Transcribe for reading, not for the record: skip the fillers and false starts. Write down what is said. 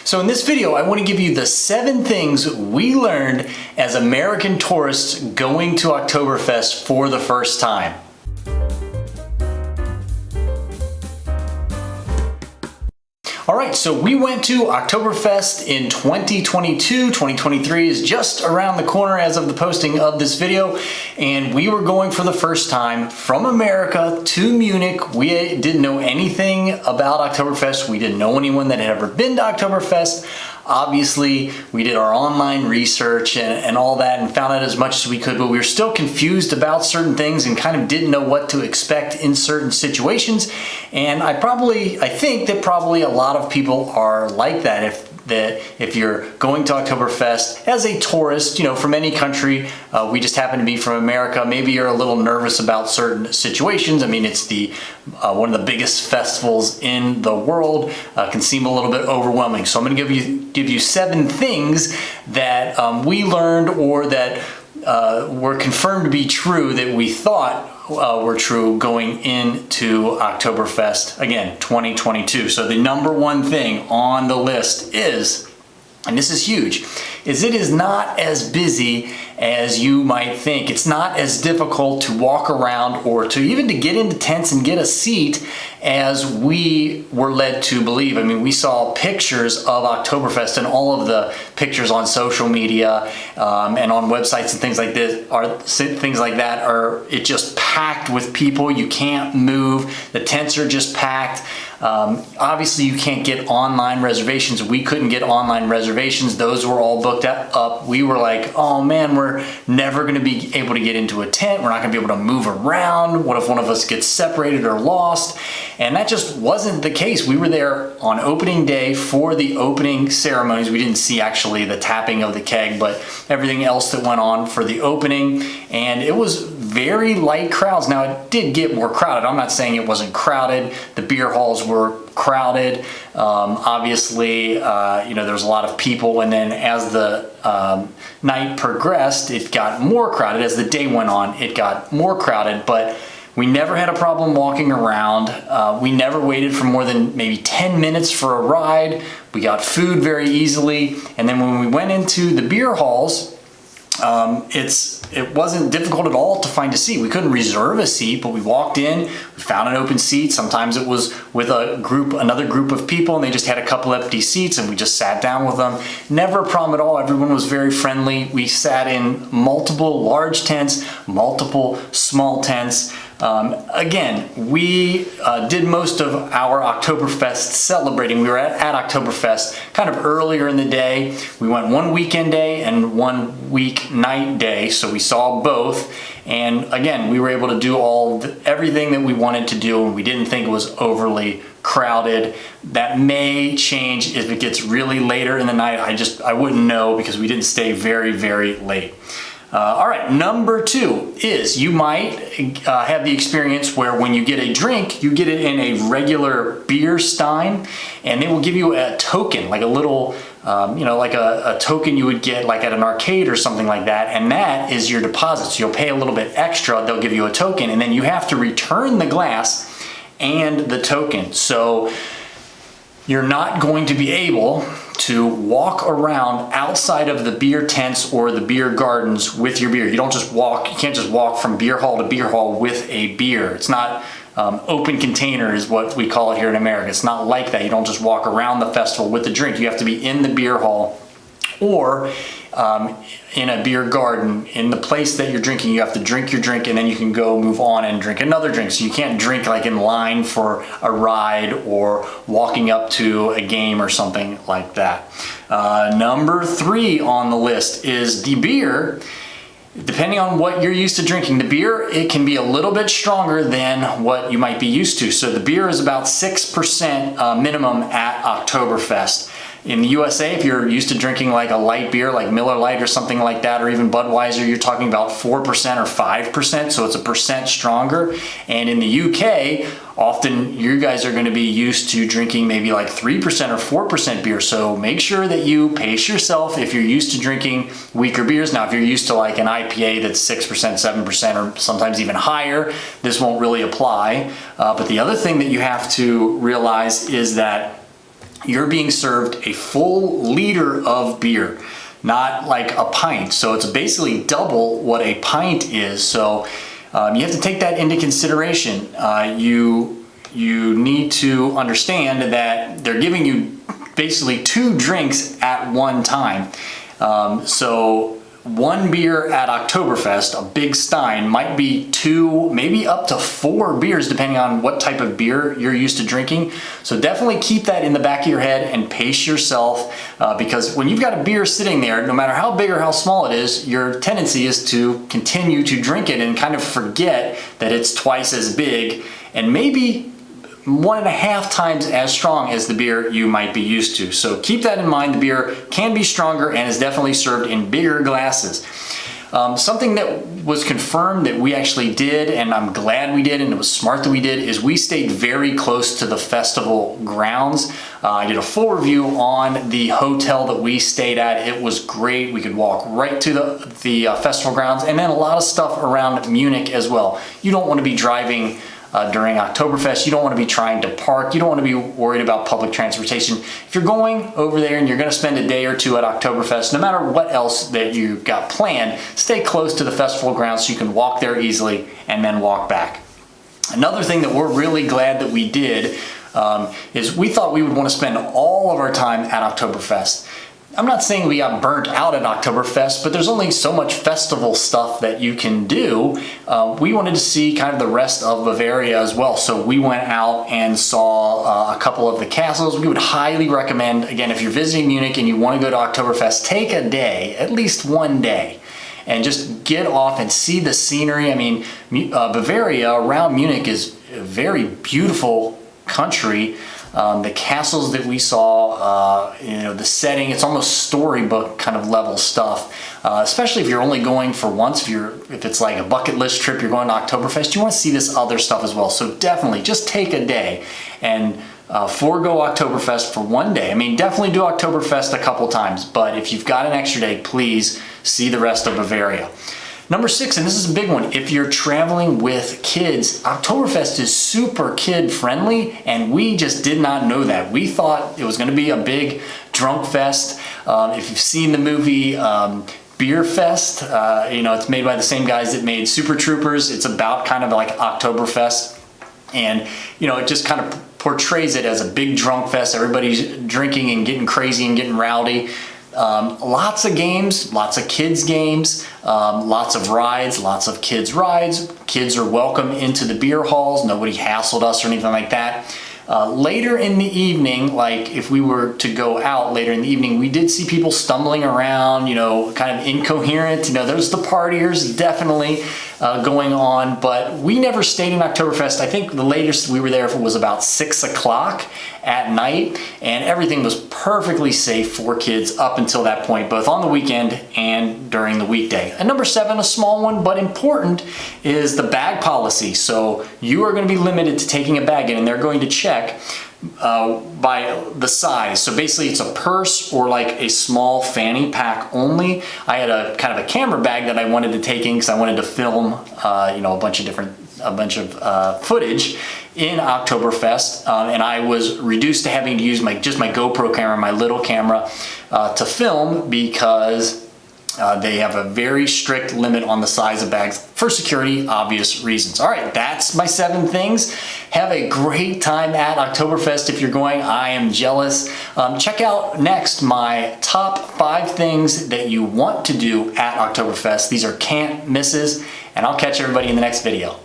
So in this video, I want to give you the 7 things we learned as American tourists going to Oktoberfest for the first time. Alright, so we went to Oktoberfest in 2022. 2023 is just around the corner as of the posting of this video, and we were going for the first time from America to Munich. We didn't know anything about Oktoberfest. We didn't know anyone that had ever been to Oktoberfest. Obviously, we did our online research and all that and found out as much as we could, but we were still confused about certain things and kind of didn't know what to expect in certain situations. And I think that probably a lot of people are like that. If you're going to Oktoberfest as a tourist, you know, from any country, we just happen to be from America, maybe you're a little nervous about certain situations. I mean, it's one of the biggest festivals in the world, can seem a little bit overwhelming. So I'm going to give you 7 things that we learned or that were confirmed to be true that we thought were true going into Oktoberfest, again, 2022. So the number one thing on the list is, and this is huge, is it is not as busy as you might think. It's not as difficult to walk around or to even to get into tents and get a seat as we were led to believe. I mean, we saw pictures of Oktoberfest, and all of the pictures on social media and on websites and things like that are just packed with people. You can't move. The tents are just packed. Obviously, you can't get online reservations. We couldn't get online reservations. Those were all booked up. We were like, oh man, we're never going to be able to get into a tent. We're not going to be able to move around. What if one of us gets separated or lost? And that just wasn't the case. We were there on opening day for the opening ceremonies. We didn't see actually the tapping of the keg, but everything else that went on for the opening. And it was very light crowds. Now, it did get more crowded. I'm not saying it wasn't crowded. The beer halls were crowded. Obviously, you know, there was a lot of people, and then as the night progressed, it got more crowded. As the day went on, it got more crowded, but we never had a problem walking around. We never waited for more than maybe 10 minutes for a ride. We got food very easily, and then when we went into the beer halls, it wasn't difficult at all to find a seat. We couldn't reserve a seat, but we walked in, we found an open seat. Sometimes it was with another group of people, and they just had a couple empty seats, and we just sat down with them. Never a problem at all. Everyone was very friendly. We sat in multiple large tents, multiple small tents. Again, we did most of our Oktoberfest celebrating. We were at Oktoberfest kind of earlier in the day. We went one weekend day and one weeknight day, so we saw both. And again, we were able to do everything that we wanted to do, and we didn't think it was overly crowded. That may change if it gets really later in the night. I wouldn't know because we didn't stay very, very late. All right, number 2 is you might have the experience where when you get a drink, you get it in a regular beer stein, and they will give you a token, like a little, you know, like a token you would get like at an arcade or something like that, and that is your deposit. So you'll pay a little bit extra, they'll give you a token, and then you have to return the glass and the token. So you're not going to be able to walk around outside of the beer tents or the beer gardens with your beer. You can't just walk from beer hall to beer hall with a beer. It's not open container is what we call it here in America. It's not like that. You don't just walk around the festival with the drink. You have to be in the beer hall or in a beer garden. In the place that you're drinking, you have to drink your drink, and then you can go move on and drink another drink. So you can't drink like in line for a ride or walking up to a game or something like that. Number 3 on the list is the beer. Depending on what you're used to drinking, the beer, it can be a little bit stronger than what you might be used to. So the beer is about 6% minimum at Oktoberfest. In the USA, if you're used to drinking like a light beer, like Miller Lite or something like that, or even Budweiser, you're talking about 4% or 5%, so it's a percent stronger. And in the UK, often you guys are going to be used to drinking maybe like 3% or 4% beer, so make sure that you pace yourself if you're used to drinking weaker beers. Now, if you're used to like an IPA that's 6%, 7%, or sometimes even higher, this won't really apply. But the other thing that you have to realize is that you're being served a full liter of beer, not like a pint. So it's basically double what a pint is. So you have to take that into consideration. You need to understand that they're giving you basically 2 drinks at one time. So one beer at Oktoberfest, a big stein, might be 2, maybe up to 4 beers depending on what type of beer you're used to drinking. So definitely keep that in the back of your head and pace yourself, because when you've got a beer sitting there, no matter how big or how small it is, your tendency is to continue to drink it and kind of forget that it's twice as big and maybe 1.5 times as strong as the beer you might be used to. So keep that in mind. The beer can be stronger and is definitely served in bigger glasses. Something that was confirmed that we actually did, and I'm glad we did, and it was smart that we did, is we stayed very close to the festival grounds. I did a full review on the hotel that we stayed at. It was great. We could walk right to the festival grounds, and then a lot of stuff around Munich as well. You don't want to be driving during Oktoberfest. You don't want to be trying to park. You don't want to be worried about public transportation. If you're going over there and you're going to spend a day or 2 at Oktoberfest, no matter what else that you've got planned, stay close to the festival grounds so you can walk there easily and then walk back. Another thing that we're really glad that we did is we thought we would want to spend all of our time at Oktoberfest. I'm not saying we got burnt out at Oktoberfest, but there's only so much festival stuff that you can do. We wanted to see kind of the rest of Bavaria as well. So we went out and saw a couple of the castles. We would highly recommend, again, if you're visiting Munich and you want to go to Oktoberfest, take a day, at least one day, and just get off and see the scenery. I mean, Bavaria around Munich is a very beautiful country. The castles that we saw, the setting, it's almost storybook kind of level stuff, especially if you're only going for once. If it's like a bucket list trip, you're going to Oktoberfest, you want to see this other stuff as well. So definitely just take a day and forego Oktoberfest for one day. I mean, definitely do Oktoberfest a couple times, but if you've got an extra day, please see the rest of Bavaria. Number 6, and this is a big one, if you're traveling with kids, Oktoberfest is super kid friendly, and we just did not know that. We thought it was going to be a big drunk fest. If you've seen the movie Beer Fest, it's made by the same guys that made Super Troopers. It's about kind of like Oktoberfest, and it just kind of portrays it as a big drunk fest. Everybody's drinking and getting crazy and getting rowdy. Lots of games, lots of kids games, lots of rides, lots of kids rides. Kids are welcome into the beer halls. Nobody hassled us or anything like that. Later in the evening, like if we were to go out later in the evening, we did see people stumbling around, kind of incoherent. There's the partiers definitely going on, but we never stayed in Oktoberfest. I think the latest we were there was about 6 o'clock at night, and everything was perfectly safe for kids up until that point, both on the weekend and during the weekday. And number 7, a small one but important, is the bag policy. So you are going to be limited to taking a bag in, and they're going to check by the size. So basically it's a purse or like a small fanny pack only. I had a kind of a camera bag that I wanted to take in because I wanted to film a bunch of footage in Oktoberfest, and I was reduced to having to use just my GoPro camera, my little camera, to film, because they have a very strict limit on the size of bags for security, obvious reasons. All right, that's my 7 things. Have a great time at Oktoberfest if you're going. I am jealous. Check out next my top 5 things that you want to do at Oktoberfest. These are can't misses, and I'll catch everybody in the next video.